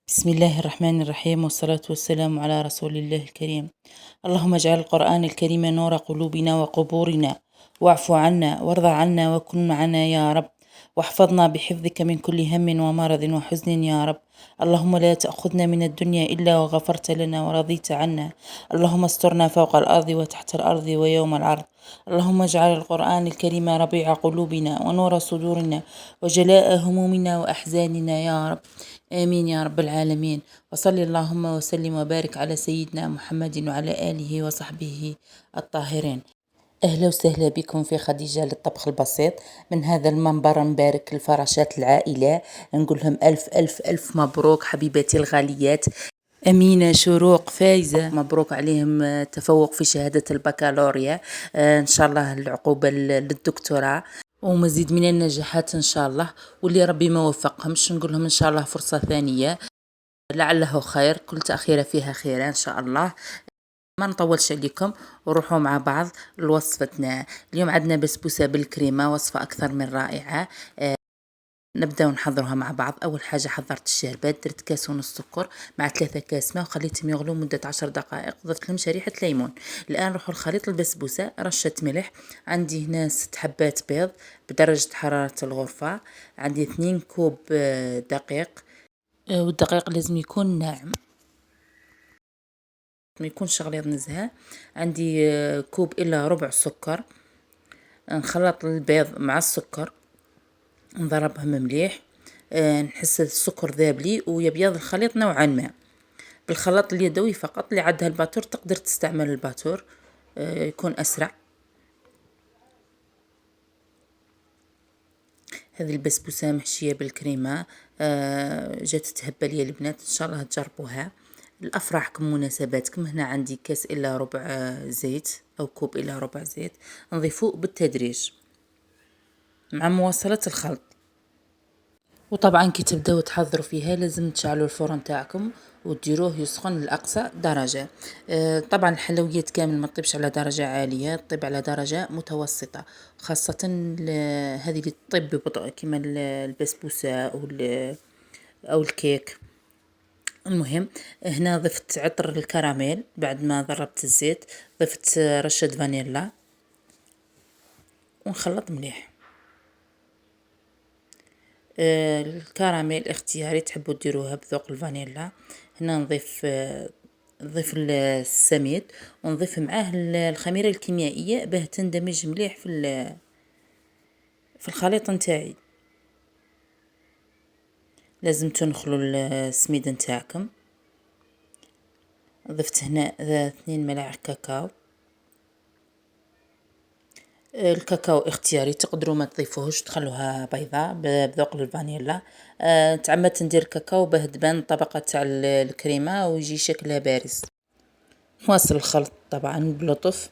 بسم الله الرحمن الرحيم، والصلاة والسلام على رسول الله الكريم. اللهم اجعل القرآن الكريم نور قلوبنا وقبورنا، واعف عنا وارض عنا وكن معنا يا رب، واحفظنا بحفظك من كل هم ومرض وحزن يا رب. اللهم لا تأخذنا من الدنيا إلا وغفرت لنا ورضيت عنا. اللهم استرنا فوق الأرض وتحت الأرض ويوم العرض. اللهم اجعل القرآن الكريم ربيع قلوبنا ونور صدورنا وجلاء همومنا وأحزاننا يا رب. آمين يا رب العالمين. وصل اللهم وسلم وبارك على سيدنا محمد وعلى آله وصحبه الطاهرين. أهلا وسهلا بكم في خديجة للطبخ البسيط من هذا المنبر. نبارك الفراشات العائلة، نقول لهم ألف ألف ألف مبروك حبيباتي الغاليات. أمينة، شروق، فايزة، مبروك عليهم تفوق في شهادة البكالوريا. إن شاء الله العقوبة للدكتوراه ومزيد من النجاحات إن شاء الله. واللي ربي ما وفقهمش نقول لهم إن شاء الله فرصة ثانية، لعله خير، كل تأخيرة فيها خير إن شاء الله. ما نطولش عليكم وروحوا مع بعض لوصفتنا. اليوم عندنا بسبوسة بالكريمة، وصفة أكثر من رائعة. نبدأ نحضرها مع بعض. أول حاجة حضرت الشربات، درت كاس ونص سكر مع 3 كاس ماء وخليتهم يغلوا مدة 10 دقائق، ضفت لهم شريحة ليمون. الآن نروحوا لخليط البسبوسة، رشة ملح، عندي هنا 6 حبات بيض بدرجة حرارة الغرفة، عندي 2 كوب دقيق، والدقيق لازم يكون ناعم ما يكونش غليظ نزهة. عندي كوب إلا ربع سكر. نخلط البيض مع السكر، نضربهم مليح، نحس السكر ذاب لي ويبيض الخليط نوعا ما. بالخلاط اليدوي فقط، اللي عندها الباتور تقدر تستعمل الباتور، يكون أسرع. هذه البسبوسة محشية بالكريمة، جات تهبل لي البنات، إن شاء الله تجربوها لأفراحكم ومناسباتكم. هنا عندي كاس إلا ربع زيت أو كوب إلا ربع زيت، نضيفوه بالتدريج مع مواصلة الخلط. وطبعا كي تبداو تحضروا فيها لازم تشعلوا الفرن تاعكم وديروه يسخن لأقصى درجة. طبعا الحلويات كامل ما تطيبش على درجة عالية، تطيب على درجة متوسطة، خاصة هذه اللي تطيب ببطء كما البسبوسة أو الكيك. المهم هنا ضفت عطر الكراميل بعد ما ضربت الزيت، ضفت رشة فانيلا ونخلط مليح. الكراميل اختياري، تحبوا ديروها بذوق الفانيلا. هنا نضيف السميد ونضيف معاه الخميرة الكيميائية باه تندمج مليح في الخليط نتاعي. لازم تنخلوا السميد نتاعكم. ضفت هنا 2 ملاعق كاكاو. الكاكاو اختياري، تقدروا ما تضيفوهش تخلوها بيضاء بذوق الفانيلا. تعمدت ندير الكاكاو باه تبان الطبقة تاع الكريمة ويجي شكلها بارز. نواصل الخلط طبعا بلطف،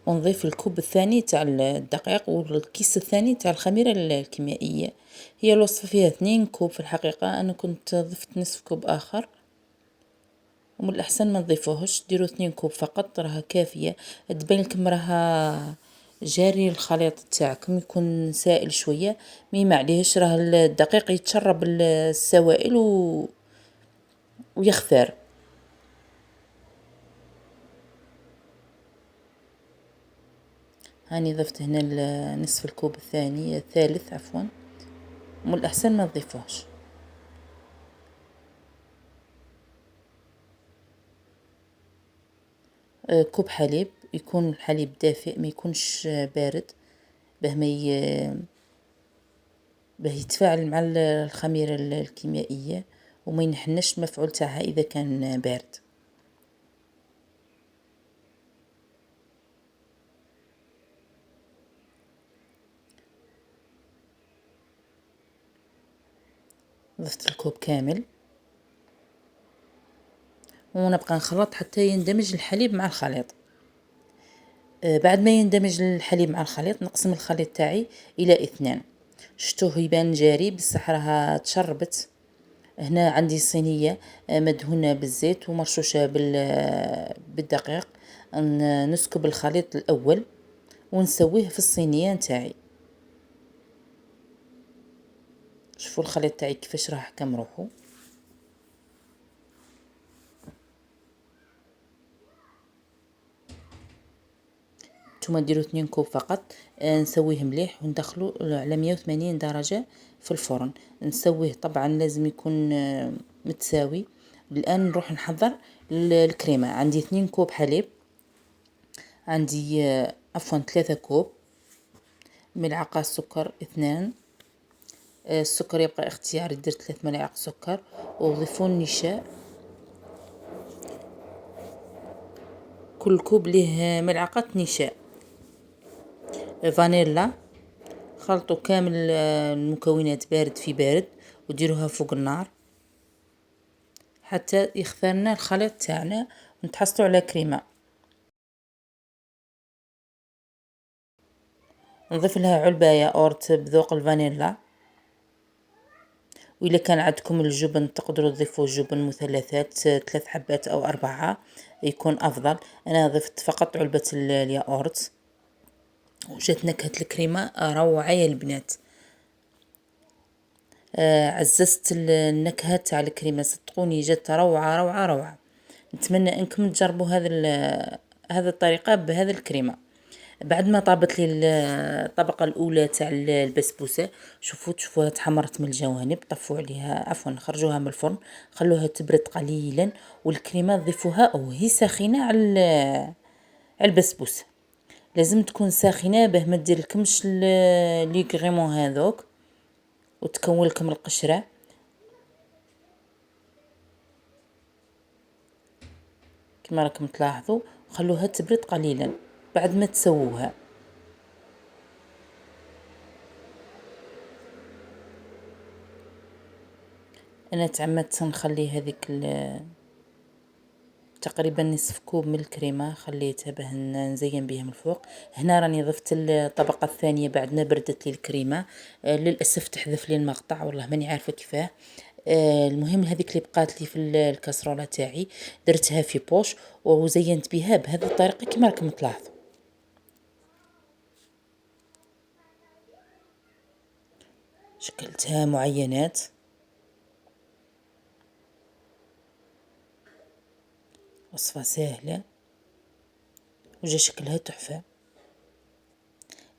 ونضيف الكوب الثاني تاع الدقيق والكيس الثاني تاع الخميرة الكيميائية. هي الوصفة فيها 2 كوب في الحقيقة، أنا كنت ضفت نصف كوب آخر، ومن الأحسن ما تضيفوهش، ديروا 2 كوب فقط راها كافية. تبين لكم راها جاري الخليط تاعكم، يكون سائل شوية، مي معليهش راه الدقيق يتشرب السوائل ويخثر. هاني ضفت هنا نصف الكوب الثالث عفوا، ومن الأحسن ما تضيفوهش. كوب حليب، يكون الحليب دافئ ما يكونش بارد، باه باه يتفاعل مع الخميرة الكيميائية وما ينحنش المفعول تاعها إذا كان بارد. ضفت الكوب كامل ونبقى نخلط حتى يندمج الحليب مع الخليط. بعد ما يندمج الحليب مع الخليط نقسم الخليط تاعي إلى 2. شتوه يبان جاري بصح راها تشربت. هنا عندي صينية مدهونة بالزيت ومرشوشة بالدقيق. نسكب الخليط الأول ونسويه في الصينية نتاعي. شوفوا الخليط تاعي كيفاش راح حكم روحو. نتوما ديروا 2 كوب فقط. نسويه مليح وندخلو على 180 درجة في الفرن. نسويه طبعا لازم يكون متساوي. الآن نروح نحضر الكريمة. عندي 2 كوب حليب، عندي عفوا 3 كوب، ملعقة سكر 2. السكر يبقى اختياري، درت 3 ملاعق سكر. وضيفوا النشاء، كل كوب ليه ملعقة نشاء. فانيلا، خلطوا كامل المكونات بارد في بارد وديروها فوق النار حتى يختارنا الخليط تاعنا ونتحصلوا على كريمة. نضيف لها علبة ياغورت بذوق الفانيلا، وإلا كان عندكم الجبن تقدروا تضيفوا جبن مثلثات 3 حبات أو 4 يكون أفضل. أنا ضفت فقط علبة الياغورت وجات نكهة الكريمة روعة يا البنات. عززت النكهة تاع الكريمة، صدقوني جات روعة روعة روعة. نتمنى انكم تجربوا هذا الطريقة بهذا الكريمة. بعد ما طابت لي الطبقة الأولى تاع البسبوسة، تشوفوها تحمرت من الجوانب، طفوا عليها عفوا خرجوها من الفرن، خلوها تبرد قليلا، والكريمة ضيفوها وهي ساخنة على البسبوسة. لازم تكون ساخنة باه ما دير لكمش لي كريمون هذوك وتكون لكم القشرة. كما راكم تلاحظوا خلوها تبرد قليلا بعد ما تسووها. انا تعمدت نخلي هذيك تقريبا نصف كوب من الكريمه، خليتها باه نزين بها من الفوق. هنا راني ضفت الطبقه الثانيه بعد ما بردت لي الكريمه. للاسف تحذف لي المقطع، والله ماني عارفه كيفاه. المهم هذيك اللي بقات لي في الكاسرونه تاعي درتها في بوش وزينت بها بهذه الطريقه كما راكم تلاحظوا. شكلتها معينات، وصفة سهلة وجا شكلها تحفة.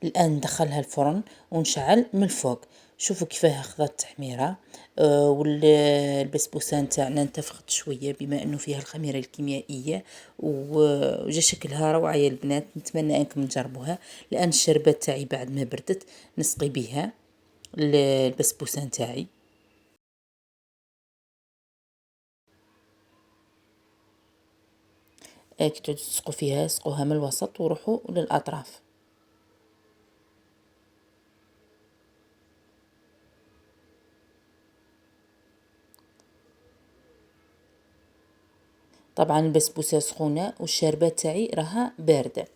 الآن ندخلها الفرن ونشعل من الفوق. شوفوا كيفاه أخذت تحميرة. والبسبوسة نتاعنا انتفخت شوية بما أنه فيها الخميرة الكيميائية، وجا شكلها روعة يا البنات. نتمنى أنكم تجربوها. الآن الشربات تاعي بعد ما بردت نسقي بها البسبوسة نتاعي. كي تعودوا تسقوا فيها سقوها من الوسط وروحوا للأطراف. طبعا البسبوسة سخونة والشربات تاعي راها باردة.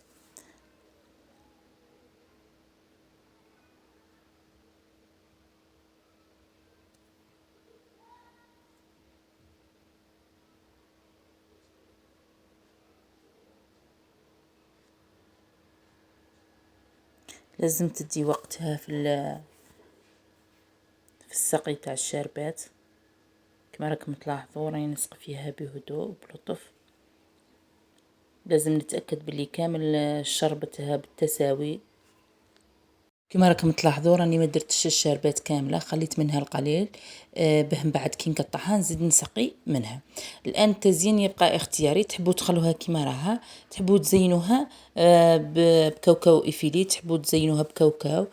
لازم تدي وقتها في السقي تاع الشربات. كما راكم تلاحظوا راني نسقي فيها بهدوء وبلطف. لازم نتأكد باللي كامل شربتها بالتساوي. كما راكم تلاحظوا راني ما درتش الشربات كامله، خليت منها القليل باه من بعد كي نقطعها نزيد نسقي منها. الان التزيين يبقى اختياري، تحبوا تخلوها كما راها، تحبوا تزينوها بكاوكاو افيلي، تحبوا تزينوها بكاوكاو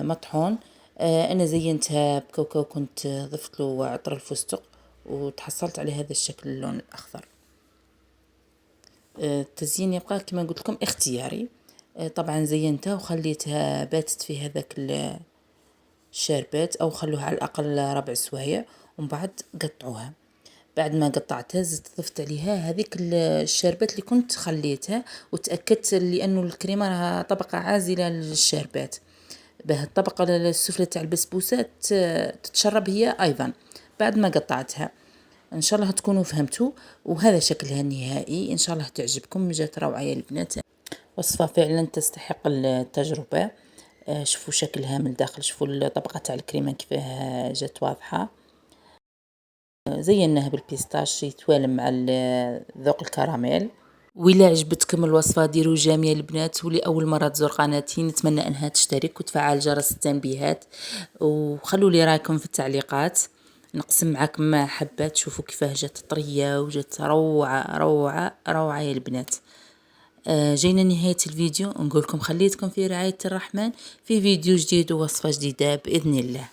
مطحون. انا زينتها بكاوكاو، كنت ضفت له عطر الفستق وتحصلت على هذا الشكل اللون الاخضر. التزيين يبقى كما قلت لكم اختياري. طبعا زينتها وخليتها باتت في هذاك الشربات، او خلوها على الاقل ربع سوايع ومن بعد قطعوها. بعد ما قطعتها زدت ضفت عليها هذيك الشربات اللي كنت خليتها، وتاكدت لانه الكريمه راها طبقه عازله للشربات، باه الطبقه السفلى تاع البسبوسه تتشرب هي ايضا بعد ما قطعتها. ان شاء الله تكونوا فهمتوا، وهذا شكلها النهائي. ان شاء الله تعجبكم، جات روعه يا البنات. وصفة فعلا تستحق التجربة. شوفوا شكلها من الداخل، شوفوا الطبقة تاع الكريمة كيفاه جات واضحة. زيناها بالبيستاش يتوالم مع ذوق الكراميل. وإلا عجبتكم الوصفة ديروا جميع البنات، واللي أول مرة تزور قناتي نتمنى أنها تشترك وتفعل جرس التنبيهات، وخلوا لي رايكم في التعليقات. نقسم معكم ما حبات، شوفوا كيفاه جات طرية وجات روعة روعة روعة يا البنات. جينا نهاية الفيديو، نقولكم خليتكم في رعاية الرحمن، في فيديو جديد ووصفة جديدة بإذن الله.